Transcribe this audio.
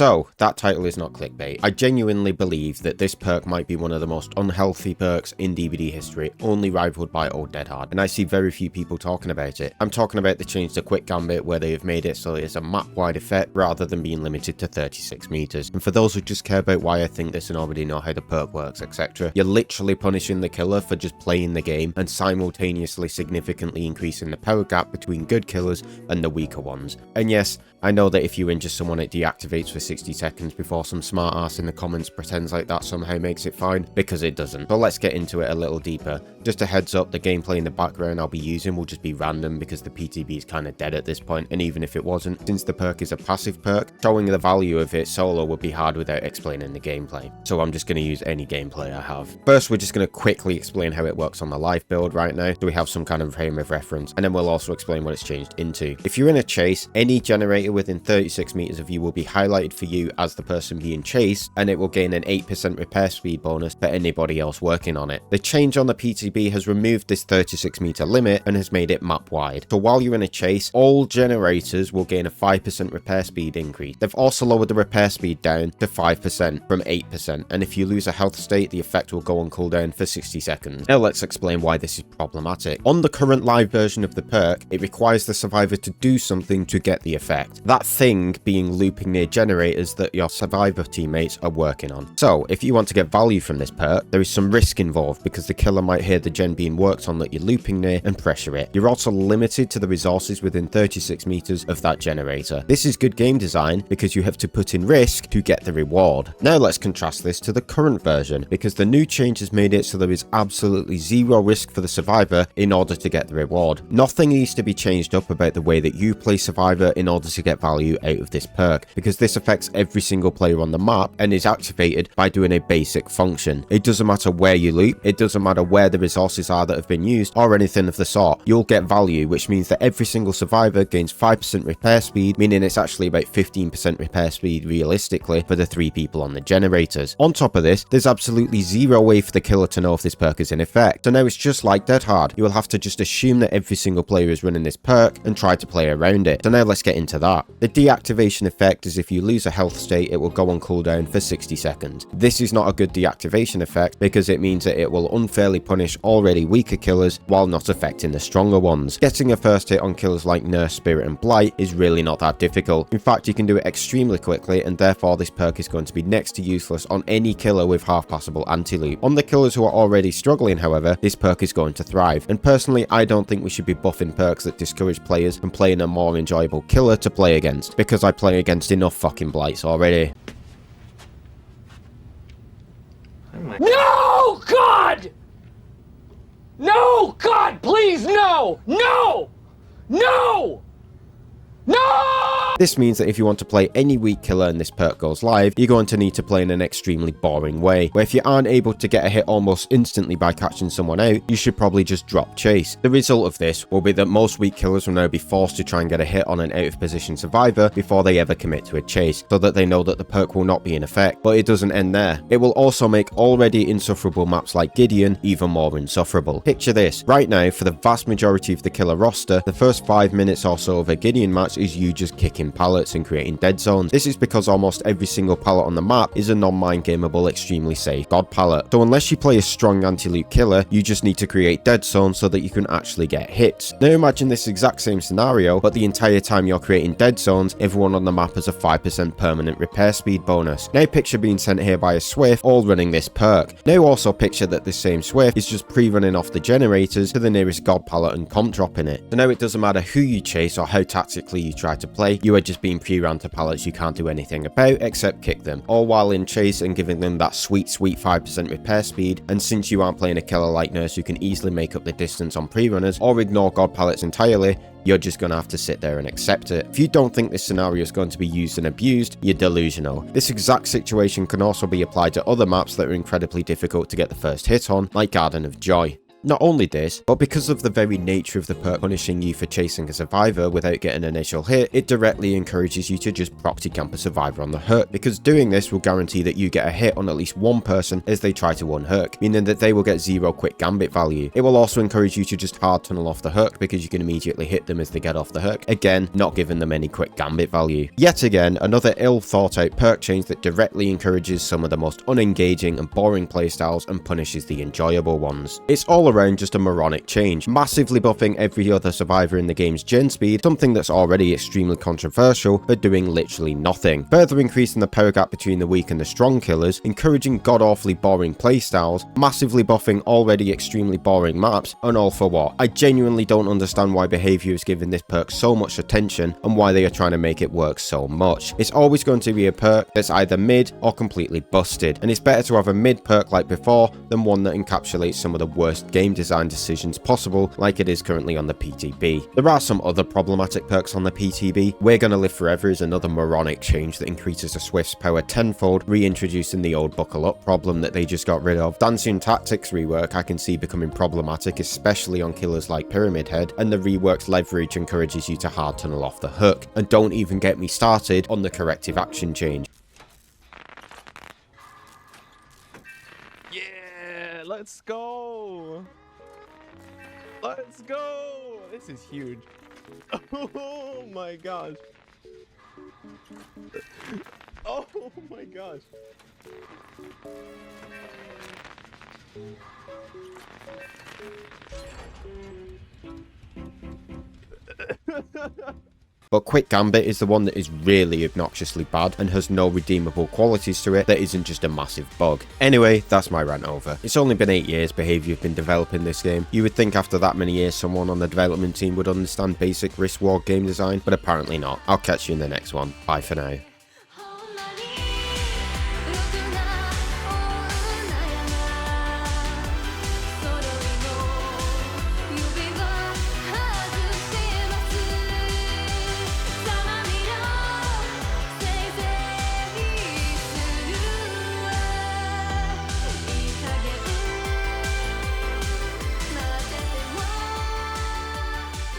So, that title is not clickbait. I genuinely believe that this perk might be one of the most unhealthy perks in DBD history, only rivaled by Old Dead Hard, and I see very few people talking about it. I'm talking about the change to Quick Gambit, where they have made it so it's a map-wide effect rather than being limited to 36 meters. And for those who just care about why I think this and already know how the perk works, etc., you're literally punishing the killer for just playing the game and simultaneously significantly increasing the power gap between good killers and the weaker ones. And yes, I know that if you injure someone it deactivates for 60 seconds before some smart ass in the comments pretends like that somehow makes it fine, because it doesn't. So let's get into it a little deeper. Just a heads up, the gameplay in the background I'll be using will just be random because the PTB is kind of dead at this point, and even if it wasn't, since the perk is a passive perk, showing the value of it solo would be hard without explaining the gameplay. So I'm just going to use any gameplay I have. First, we're just going to quickly explain how it works on the live build right now, so we have some kind of frame of reference, and then we'll also explain what it's changed into. If you're in a chase, any generator within 36 meters of you will be highlighted for you as the person being chased, and it will gain an 8% repair speed bonus for anybody else working on it. The change on the PTB has removed this 36 meter limit and has made it map wide. So while you're in a chase, all generators will gain a 5% repair speed increase. They've also lowered the repair speed down to 5% from 8%, and if you lose a health state, the effect will go on cooldown for 60 seconds. Now let's explain why this is problematic. On the current live version of the perk, it requires the survivor to do something to get the effect. That thing being looping near generators that your survivor teammates are working on. So if you want to get value from this perk, there is some risk involved because the killer might hear the gen being worked on that you're looping near and pressure it. You're also limited to the resources within 36 meters of that generator. This is good game design because you have to put in risk to get the reward. Now let's contrast this to the current version, because the new change has made it so there is absolutely zero risk for the survivor in order to get the reward. Nothing needs to be changed up about the way that you play survivor in order to get value out of this perk, because this affects every single player on the map and is activated by doing a basic function. It doesn't matter where you loop, it doesn't matter where the resources are that have been used or anything of the sort. You'll get value, which means that every single survivor gains 5% repair speed, meaning it's actually about 15% repair speed realistically for the 3 people on the generators. On top of this, there's absolutely zero way for the killer to know if this perk is in effect. So now it's just like Dead Hard. You will have to just assume that every single player is running this perk and try to play around it. So now let's get into that. The deactivation effect is if you lose a health state, it will go on cooldown for 60 seconds. This is not a good deactivation effect because it means that it will unfairly punish already weaker killers while not affecting the stronger ones. Getting a first hit on killers like Nurse, Spirit and Blight is really not that difficult. In fact, you can do it extremely quickly, and therefore this perk is going to be next to useless on any killer with half passable anti-loop. On the killers who are already struggling, however, this perk is going to thrive, and personally I don't think we should be buffing perks that discourage players from playing a more enjoyable killer to play against, because I play against enough fucking Blights already. No, God! No, God, please, no! No! No! No! This means that if you want to play any weak killer and this perk goes live, you're going to need to play in an extremely boring way, where if you aren't able to get a hit almost instantly by catching someone out, you should probably just drop chase. The result of this will be that most weak killers will now be forced to try and get a hit on an out of position survivor before they ever commit to a chase, so that they know that the perk will not be in effect. But it doesn't end there. It will also make already insufferable maps like Gideon even more insufferable. Picture this. Right now, for the vast majority of the killer roster, the first 5 minutes or so of a Gideon match is you just kicking pallets and creating dead zones. This is because almost every single pallet on the map is a non-mind gameable, extremely safe god pallet. So unless you play a strong anti-loop killer, you just need to create dead zones so that you can actually get hits. Now imagine this exact same scenario, but the entire time you're creating dead zones, everyone on the map has a 5% permanent repair speed bonus. Now picture being sent here by a Swift, all running this perk. Now also picture that this same Swift is just pre-running off the generators to the nearest god pallet and comp dropping it. So now it doesn't matter who you chase or how tactically you try to play, you are just being pre-ran to pallets you can't do anything about except kick them, all while in chase and giving them that sweet 5% repair speed. And since you aren't playing a killer like Nurse who can easily make up the distance on pre-runners or ignore god pallets entirely, you're just going to have to sit there and accept it. If you don't think this scenario is going to be used and abused, you're delusional. This exact situation can also be applied to other maps that are incredibly difficult to get the first hit on, like Garden of Joy. Not only this, but because of the very nature of the perk punishing you for chasing a survivor without getting an initial hit, it directly encourages you to just proxy camp a survivor on the hook, because doing this will guarantee that you get a hit on at least one person as they try to unhook, meaning that they will get 0 quick gambit value. It will also encourage you to just hard tunnel off the hook because you can immediately hit them as they get off the hook, again not giving them any quick gambit value. Yet again, another ill thought out perk change that directly encourages some of the most unengaging and boring playstyles and punishes the enjoyable ones. It's all around just a moronic change, massively buffing every other survivor in the game's gen speed, something that's already extremely controversial, but doing literally nothing. Further increasing the power gap between the weak and the strong killers, encouraging god-awfully boring playstyles, massively buffing already extremely boring maps, and all for what? I genuinely don't understand why behavior is giving this perk so much attention and why they are trying to make it work so much. It's always going to be a perk that's either mid or completely busted, and it's better to have a mid perk like before than one that encapsulates some of the worst game design decisions possible like it is currently on the PTB. There are some other problematic perks on the PTB. We're Gonna Live Forever is another moronic change that increases a Swift's power tenfold, reintroducing the old buckle up problem that they just got rid of. Dancing Tactics rework I can see becoming problematic, especially on killers like Pyramid Head, and the rework's leverage encourages you to hard tunnel off the hook. And don't even get me started on the corrective action change. Yeah, let's go. Let's go. This is huge. Oh my gosh. Oh my gosh. But Quick Gambit is the one that is really obnoxiously bad and has no redeemable qualities to it that isn't just a massive bug. Anyway, that's my rant over. It's only been 8 years Behaviour have been developing this game. You would think after that many years someone on the development team would understand basic risk-reward game design, but apparently not. I'll catch you in the next one. Bye for now.